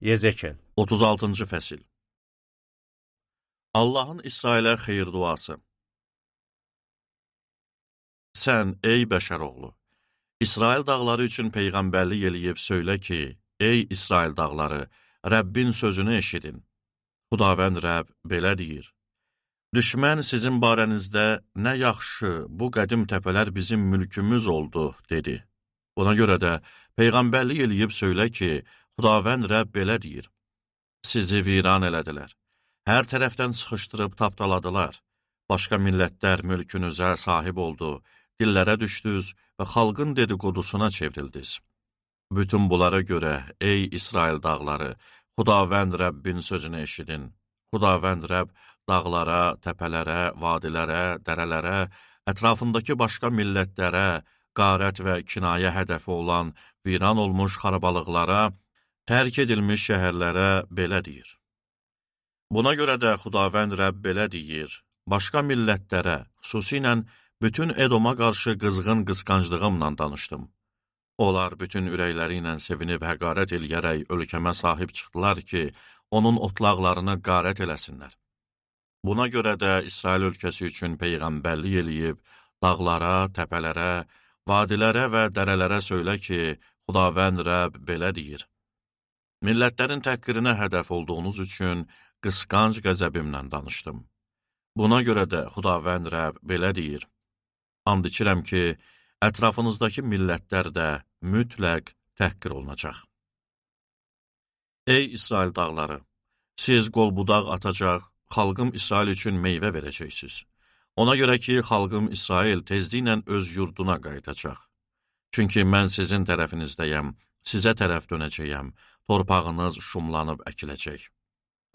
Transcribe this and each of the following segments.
Yezekel 36-cı fəsil. Allahın İsrailə xeyir duası. Sən, ey bəşər oğlu, İsrail dağları üçün peyğəmbərlik eləyib söylə ki, ey İsrail dağları, Rəbbin sözünü eşidin. Xudavənd Rəbb belə deyir. Düşmən sizin barənizdə nə yaxşı, bu qədim təpələr bizim mülkümüz oldu, dedi. Buna görə də peyğəmbərlik eləyib söylə ki, Xudavənd Rəbb belə deyir. Sizi viran elədilər. Hər tərəfdən sıxışdırıb tapdaladılar. Başqa millətlər mülkünüzə sahib oldu, dillərə düşdünüz və xalqın dediqodusuna çevrildiniz. Bütün bunlara görə, ey İsrail dağları, Xudavənd Rəbbin sözünü eşidin. Xudavənd Rəbb dağlara, təpələrə, vadilərə, dərələrə, ətrafındakı başqa millətlərə, qarət və kinayə hədəfi olan viran olmuş xarabalıqlara, tərk edilmiş şəhərlərə belə deyir. Buna görə də Xudavənd Rəbb belə deyir, başqa millətlərə, xüsusilə bütün Edoma qarşı qızğın qısqanclığımla danışdım. Onlar bütün ürəkləri ilə sevinib həqarət eləyərək ölkəmə sahib çıxdılar ki, onun otlaqlarını qarət eləsinlər. Buna görə də İsrail ölkəsi üçün peyğəmbərlik eləyib, dağlara, təpələrə, vadilərə və dərələrə söylə ki, Xudavənd Rəbb belə deyir. Millətlərin təhqirinə hədəf olduğunuz üçün qısqanc qəzəbimlə danışdım. Buna görə də Xudavənd Rəbb belə deyir. And içirəm ki, ətrafınızdakı millətlər də mütləq təhqir olunacaq. Ey İsrail dağları, siz qol-budaq atacaq, xalqım İsrail üçün meyvə verəcəksiniz. Ona görə ki, xalqım İsrail tezliklə öz yurduna qayıdacaq. Çünki mən sizin tərəfinizdəyəm, sizə tərəf dönəcəyəm, torpağınız şumlanıb əkiləcək.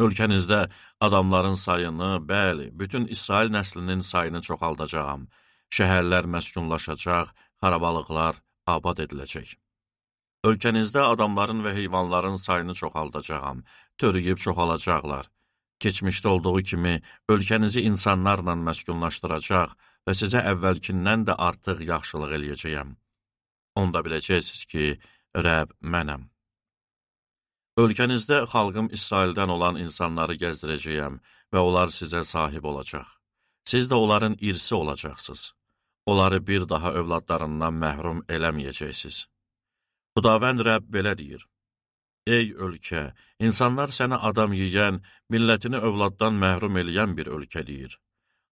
Ölkənizdə adamların sayını, bəli, bütün İsrail nəslinin sayını çoxaldacağam. Şəhərlər məskunlaşacaq, xarabalıqlar abad ediləcək. Ölkənizdə adamların və heyvanların sayını çoxaldacağam, törüyüb çoxalacaqlar. Keçmişdə olduğu kimi ölkənizi insanlarla məskunlaşdıracaq və sizə əvvəlkindən də artıq yaxşılıq eləyəcəyəm. Onda biləcəksiniz ki, Rəbb mənəm. Ölkənizdə xalqım İsraildən olan insanları gəzdirəcəyəm və onlar sizə sahib olacaq. Siz də onların irsi olacaqsınız. Onları bir daha övladlarından məhrum eləməyəcəksiniz. Xudavənd Rəbb belə deyir. Ey ölkə, insanlar sənə adam yeyən, millətini övladdan məhrum eləyən bir ölkə deyir.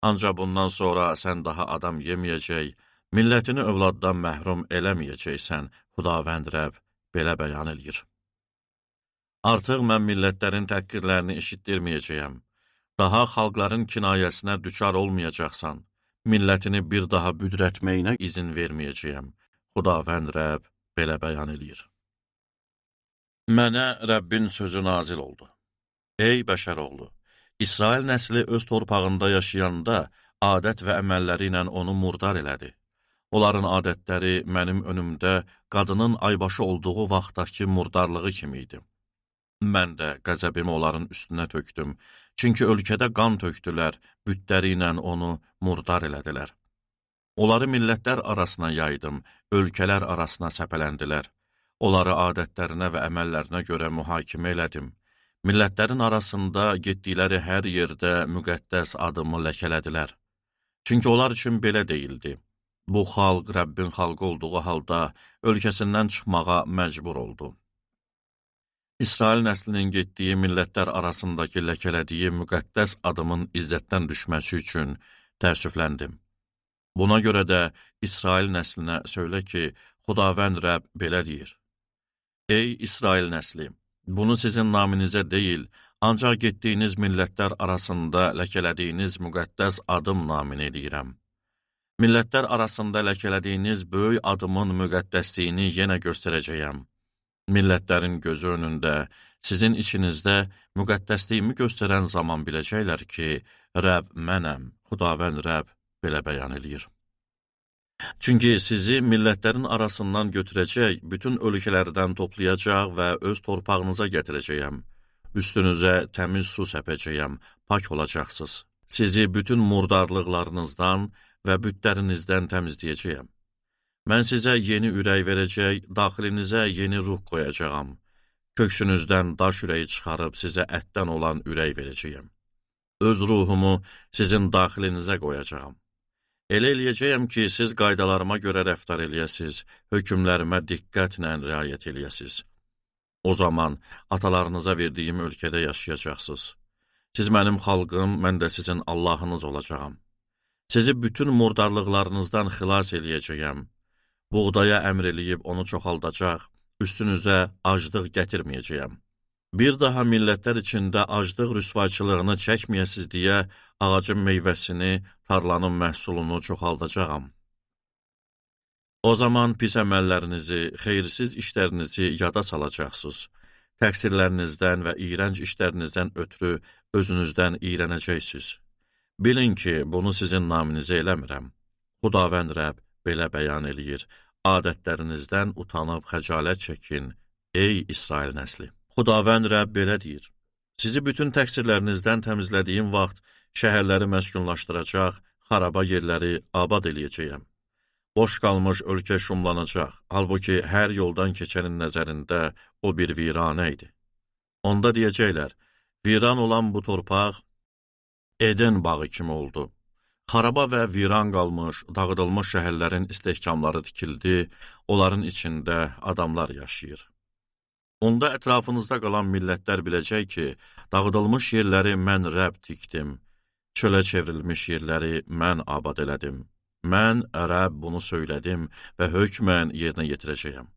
Ancaq bundan sonra sən daha adam yeməyəcək, millətini övladdan məhrum eləməyəcəksən, Xudavənd Rəbb belə bəyan eləyir. Artıq mən millətlərin təhqirlərini eşitdirməyəcəyəm. Daha xalqların kinayəsinə düçar olmayacaqsan, millətini bir daha büdrətməyinə izin verməyəcəyəm. Xudavənd Rəbb belə bəyan eləyir. Mənə Rəbbin sözü nazil oldu. Ey bəşər oğlu, İsrail nəsli öz torpağında yaşayanda adət və əməlləri ilə onu murdar elədi. Onların adətləri mənim önümdə qadının aybaşı olduğu vaxtdakı murdarlığı kimi idi. Mən də qəzəbimi onların üstünə tökdüm, çünki ölkədə qan tökdülər, bütləri ilə onu murdar elədilər. Onları millətlər arasına yaydım, ölkələr arasına səpələndilər. Onları adətlərinə və əməllərinə görə mühakimə elədim. Millətlərin arasında getdikləri hər yerdə müqəddəs adımı ləkələdilər. Çünki onlar üçün belə deyildi. Bu xalq Rəbbin xalqı olduğu halda ölkəsindən çıxmağa məcbur oldu. İsrail nəslinin getdiyi millətlər arasındakı ləkələdiyi müqəddəs adımın izzətdən düşməsi üçün təəssüfləndim. Buna görə də İsrail nəslinə söylə ki, Xudavənd Rəbb belə deyir. Ey İsrail nəsli, bunu sizin naminizə deyil, ancaq getdiyiniz millətlər arasında ləkələdiyiniz müqəddəs adım namin edirəm. Millətlər arasında ləkələdiyiniz böyük adımın müqəddəsliyini yenə göstərəcəyəm. Millətlərin gözü önündə, sizin içinizdə müqəddəsliyimi göstərən zaman biləcəklər ki, Rəbb mənəm, Xudavənd Rəbb belə bəyan eləyir. Çünki sizi millətlərin arasından götürəcək, bütün ölkələrdən toplayacaq və öz torpağınıza gətirəcəyəm. Üstünüzə təmiz su səpəcəyəm, pak olacaqsınız. Sizi bütün murdarlıqlarınızdan və bütlərinizdən təmizləyəcəyəm. Mən sizə yeni ürək verəcək, daxilinizə yeni ruh qoyacağam. Köksünüzdən daş ürəyi çıxarıb sizə ətdən olan ürək verəcəyəm. Öz ruhumu sizin daxilinizə qoyacağam. Elə eləyəcəyəm ki, siz qaydalarıma görə rəftar eləyəsiz, hökmlərimə diqqətlə riayət eləyəsiz. O zaman atalarınıza verdiyim ölkədə yaşayacaqsınız. Siz mənim xalqım, mən də sizin Allahınız olacağam. Sizi bütün murdarlıqlarınızdan xilas eləyəcəyəm. Buğdaya əmr eləyib onu çoxaldacaq, üstünüzə aclıq gətirməyəcəyəm. Bir daha millətlər içində aclıq rüsvayçılığını çəkməyəsiz deyə ağacın meyvəsini, tarlanın məhsulunu çoxaldacağam. O zaman pis əməllərinizi, xeyirsiz işlərinizi yada salacaqsınız. Təqsirlərinizdən və iyrənc işlərinizdən ötürü özünüzdən iyrənəcəksiniz. Bilin ki, bunu sizin naminizə eləmirəm. Xudavənd Rəbb belə bəyan eləyir. Adətlərinizdən utanıb xəcalət çəkin, ey İsrail nəsli. Xudavənd Rəbb belə deyir. Sizi bütün təqsirlərinizdən təmizlədiyim vaxt şəhərləri məskunlaşdıracaq, xaraba yerləri abad eləyəcəyəm. Boş qalmış ölkə şumlanacaq, halbuki hər yoldan keçənin nəzərində o bir viranə idi. Onda deyəcəklər, viran olan bu torpaq Eden bağı kimi oldu. Xaraba və viran qalmış, dağıdılmış şəhərlərin istehkamları tikildi, onların içində adamlar yaşayır. Onda ətrafınızda qalan millətlər biləcək ki, dağıdılmış yerləri mən Rəbb tikdim, çölə çevrilmiş yerləri mən abad elədim. Mən Rəbb bunu söylədim və hökmən yerinə yetirəcəyəm.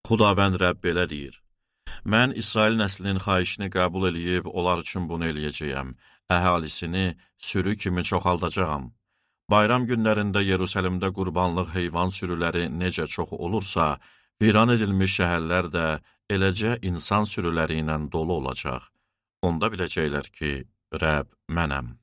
Xudavənd Rəbb belə deyir. Mən İsrail nəslinin xahişini qəbul eləyib, onlar üçün bunu eləyəcəyəm. Əhalisini sürü kimi çoxaldacağam. Bayram günlərində Yerusəlimdə qurbanlıq heyvan sürüləri necə çox olursa, viran edilmiş şəhərlər də eləcə insan sürüləri ilə dolu olacaq. Onda biləcəklər ki, Rəbb mənəm.